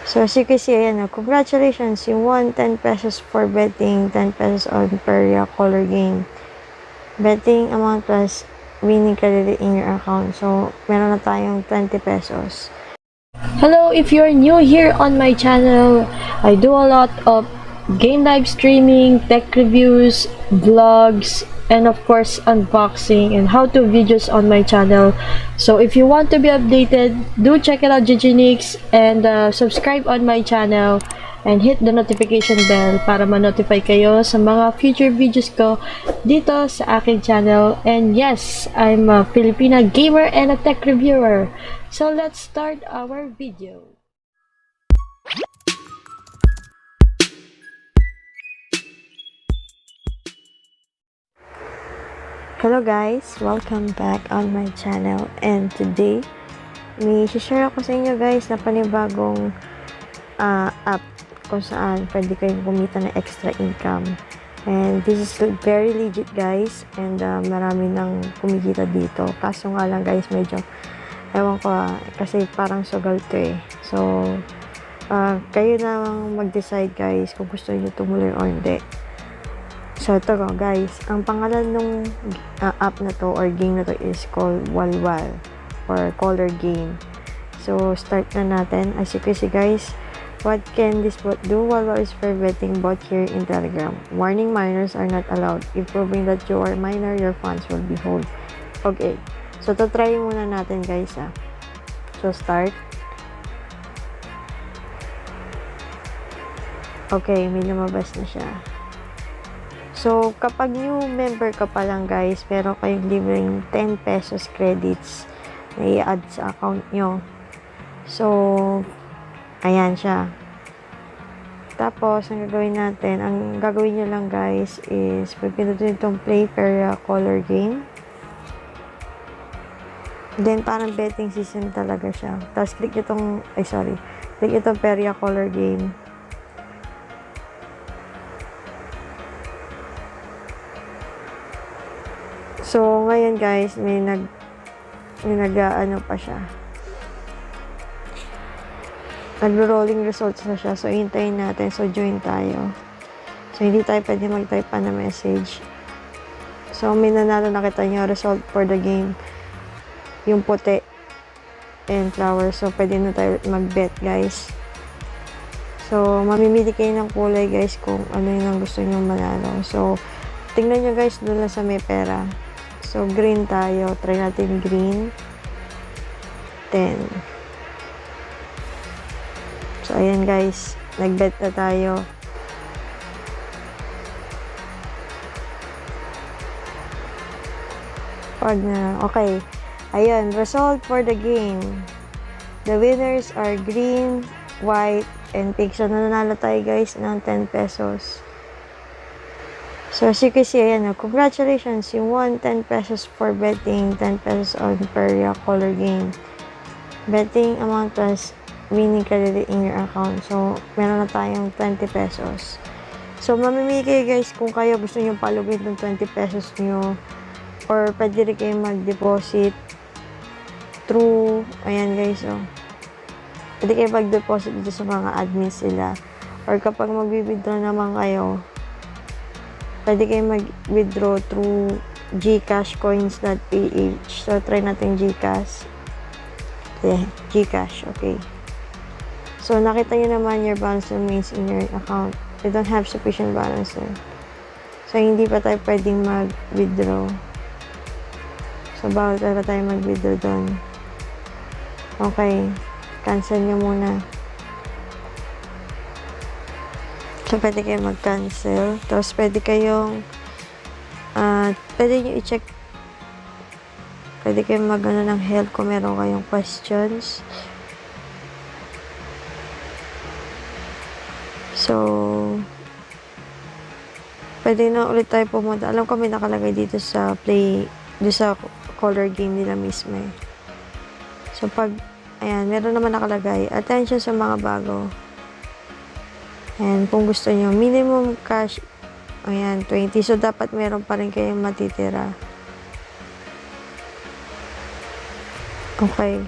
So, as you can see, ayan, congratulations, you won 10 pesos for betting, 10 pesos on Perya color game. Betting amount plus winning credit in your account. So, meron na tayong 20 pesos. Hello, if you're new here on my channel, I do a lot of game live streaming, tech reviews, vlogs, and of course unboxing and how to videos on my channel. So if you want to be updated, do check it out Giginix, and subscribe on my channel and hit the notification bell para ma-notify kayo sa mga future videos ko dito sa aking channel. And yes, I'm a Filipina gamer and a tech reviewer. So let's start our video. Hello guys! Welcome back on my channel, and today may share ako sa inyo guys na panibagong app kung saan pwede kayong kumita ng extra income, and this is very legit guys, and marami nang kumikita dito. Kaso nga lang guys, medyo ewan ko kasi parang sugal to eh. So kayo na mag-decide guys kung gusto niyo tumuloy or hindi. So, ito guys, ang pangalan ng app na to or game na to is called Bawal or color game. So, start na natin. As you can see guys, what can this bot do? Bawal is for betting bot here in Telegram. Warning, minors are not allowed. If proving that you are minor, your funds will be hold. Okay. So, try muna natin guys So, start. Okay, may lumabas na siya. So, kapag new member ka pa lang guys, meron kayong libreng 10 pesos credits na i-add sa account nyo. So, ayan siya. Tapos, ang gagawin nyo lang guys is, pipindutin itong play Perya color game. Then, parang betting season talaga siya. Tapos, click itong Perya color game. So, ngayon guys, may nag-ano pa siya. Nag-rolling results na siya. So, hintayin natin. So, join tayo. So, hindi tayo pwede mag-type pa na message. So, may nanalo, nakita nyo, result for the game. Yung puti and flower. So, pwede na tayo mag-bet guys. So, mamimili kayo ng kulay guys kung ano yung gusto nyo manalo. So, tingnan nyo guys, doon lang sa may pera. So, green tayo. Try natin green. 10. So, ayan guys. Nag-bet na tayo. Pag na. Okay. Ayan. Result for the game. The winners are green, white, and pink. So, nanalo tayo guys ng 10 pesos. So, as you can see, ayan, congratulations, you won 10 pesos for betting, 10 pesos on Perya color game. Betting amount plus winning credit in your account. So, meron na tayong 20 pesos. So, mamimili kayo guys kung kayo gusto nyo Palaguin ng 20 pesos nyo, or pwede rin kayo mag-deposit through, ayan guys, pwede kayo mag-deposit dito sa mga admins sila, or kapag mag-withdraw naman kayo, pwede kayo mag-withdraw through gcashcoins.ph. So, try natin Gcash. Yeah, Gcash. Okay. So, nakita nyo naman your balance remains in your account. You don't have sufficient balance there. So, hindi pa tayo pwedeng mag-withdraw. So, bawal pa tayo mag-withdraw doon. Okay. Cancel nyo muna. So, pwede kayo mag-cancel. Tapos, pwede kayong pwede nyo i-check. Pwede kayong mag-ano ng help kung meron kayong questions. So, pwede na ulit tayo pumunta. Alam ko may nakalagay dito sa dito sa color game nila mismo eh. So, ayan, meron naman nakalagay. Attention sa mga bago. And kung gusto nyo, minimum cash, ayan, 20. So, dapat meron pa rin kayong matitira. Okay.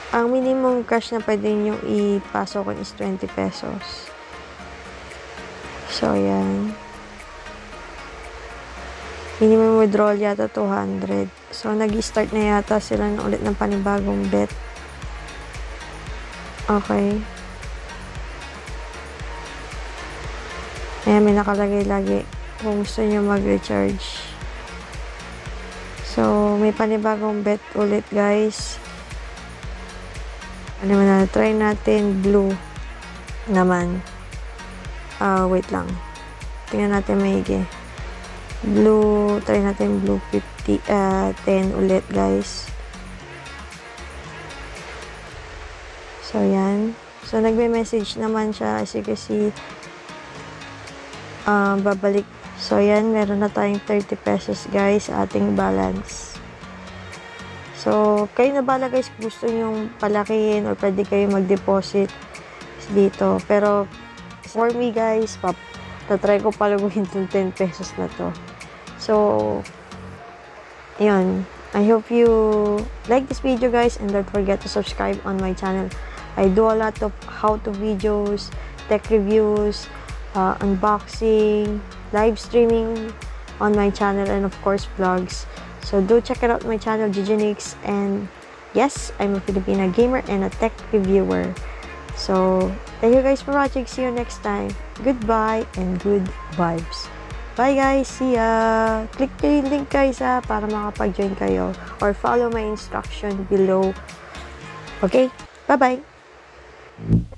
Ang minimum cash na pwede nyo ipasok is 20 pesos. So, yan. Minimum withdrawal yata 200. So, nag-start na yata sila na ulit ng panibagong bet. Okay. Ayan, may nakalagay lagi kung gusto nyo mag-recharge. So, may panibagong bet ulit, guys. Ano na, try natin blue naman. Wait lang. Tingnan natin maigi. Blue, try natin blue 10 ulit, guys. So, yan. So, nagme-message naman siya. As you can see, babalik. So, yan. Meron na tayong 30 pesos, guys, sa ating balance. So, kayo na bala, guys, kung gusto nyong palakihin or pwede kayo mag-deposit dito. Pero, for me, guys, tatry ko palaguin itong 10 pesos na to. So, yun. I hope you like this video, guys, and don't forget to subscribe on my channel. I do a lot of how-to videos, tech reviews, unboxing, live streaming on my channel, and of course, vlogs. So, do check it out my channel, Giginix, and yes, I'm a Filipina gamer and a tech reviewer. So, thank you guys for watching. See you next time. Goodbye and good vibes. Bye guys. See ya. Click the link guys para makapag-join kayo or follow my instruction below. Okay? Bye-bye.